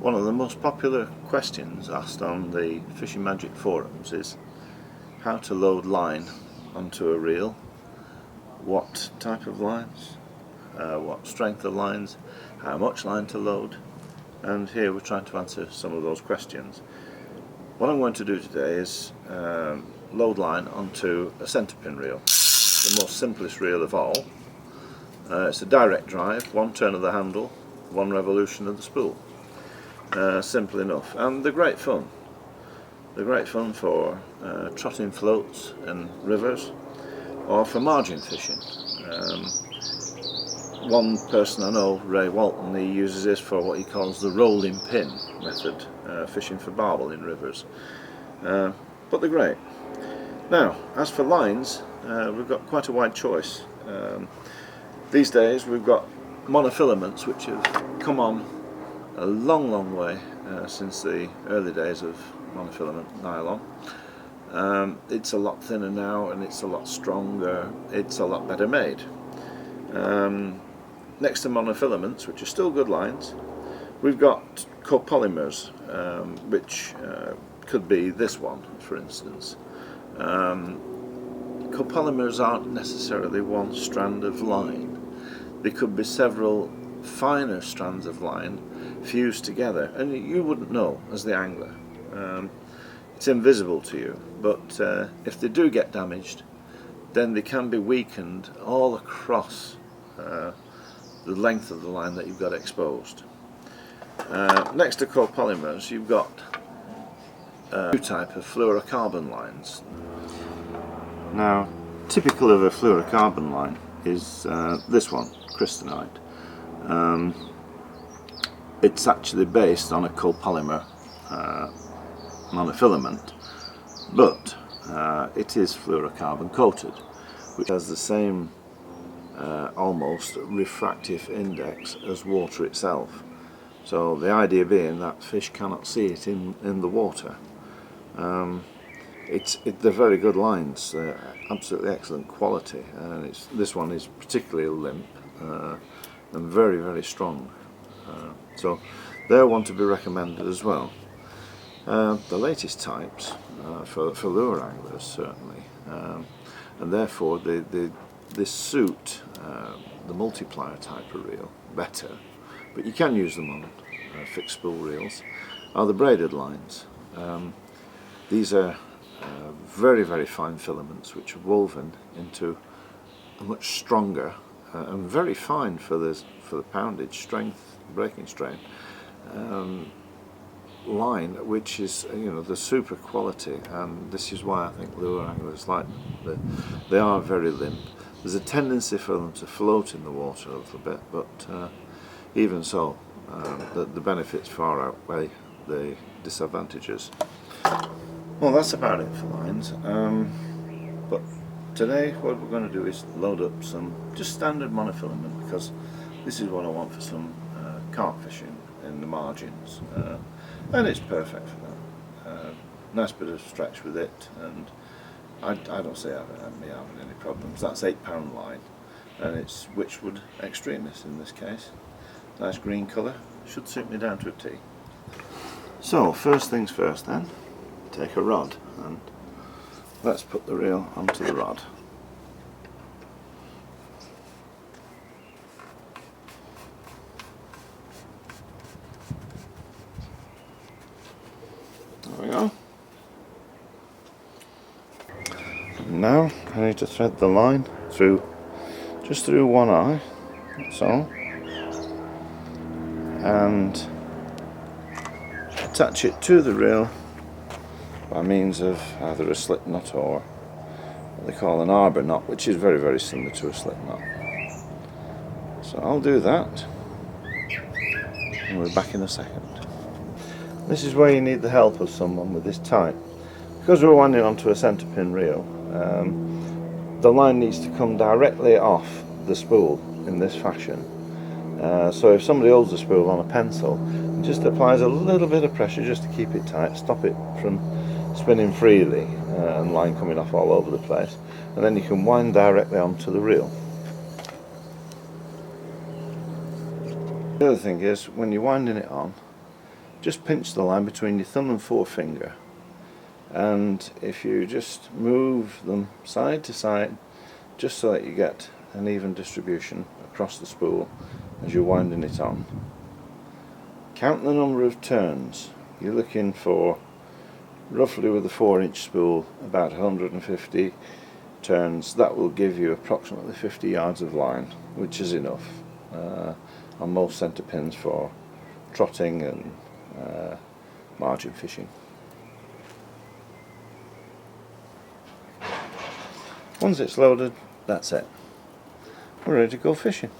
One of the most popular questions asked on the Fishing Magic forums is how to load line onto a reel, what type of lines, what strength of lines, how much line to load, and here we're trying to answer some of those questions. What I'm going to do today is load line onto a centre pin reel, the most simplest reel of all. It's a direct drive, one turn of the handle, one revolution of the spool. Simple enough, and they're great fun. They're great fun for trotting floats in rivers or for margin fishing. One person I know, Ray Walton, he uses this for what he calls the rolling pin method, fishing for barbel in rivers. But they're great. Now, as for lines, we've got quite a wide choice. These days we've got monofilaments which have come on a long way since the early days of monofilament nylon. It's a lot thinner now, and it's a lot stronger, it's a lot better made. Next to monofilaments, which are still good lines, we've got copolymers, which could be this one, for instance. Copolymers aren't necessarily one strand of line. They could be several finer strands of line fused together, and you wouldn't know as the angler. It's invisible to you, but if they do get damaged, then they can be weakened all across the length of the line that you've got exposed. Next to copolymers, you've got a new type of fluorocarbon lines. Now, typical of a fluorocarbon line is this one, crystalline. It's actually based on a copolymer monofilament, but it is fluorocarbon coated, which has the same almost refractive index as water itself. So the idea being that fish cannot see it in the water. They're very good lines, they're absolutely excellent quality, and this one is particularly limp and very strong. So they're one to be recommended as well. The latest types for lure anglers certainly, and therefore they suit the multiplier type of reel better, but you can use them on fixed spool reels, are the braided lines. These are very fine filaments which are woven into a much stronger and very fine for the poundage strength, breaking strain line, which is, you know, the super quality, and this is why I think lure anglers like them. They are very limp. There's a tendency for them to float in the water a little bit, but even so, the benefits far outweigh the disadvantages. Well, that's about it for lines. But today what we're going to do is load up some just standard monofilament, because this is what I want for some carp fishing in the margins, and it's perfect for that. Nice bit of stretch with it, and I don't see me having any problems. That's 8-pound line, and it's Witchwood Extremis in this case. Nice green colour, should suit me down to a T. So first things first then, take a rod and let's put the reel onto the rod. There we go. And now I need to thread the line just through one eye, that's all, and attach it to the reel by means of either a slip knot or what they call an arbor knot, which is very similar to a slip knot. So I'll do that, and we're back in a second. This is where you need the help of someone with this type. Because we're winding onto a centre pin reel, the line needs to come directly off the spool in this fashion. So if somebody holds the spool on a pencil, it just applies a little bit of pressure just to keep it tight, stop it from spinning freely and line coming off all over the place, and then you can wind directly onto the reel. The other thing is, when you're winding it on, just pinch the line between your thumb and forefinger, and if you just move them side to side just so that you get an even distribution across the spool as you're winding it on. Count the number of turns. You're looking for, roughly with a 4-inch spool, about 150 turns. That will give you approximately 50 yards of line, which is enough on most centre pins for trotting and margin fishing. Once it's loaded, that's it. We're ready to go fishing.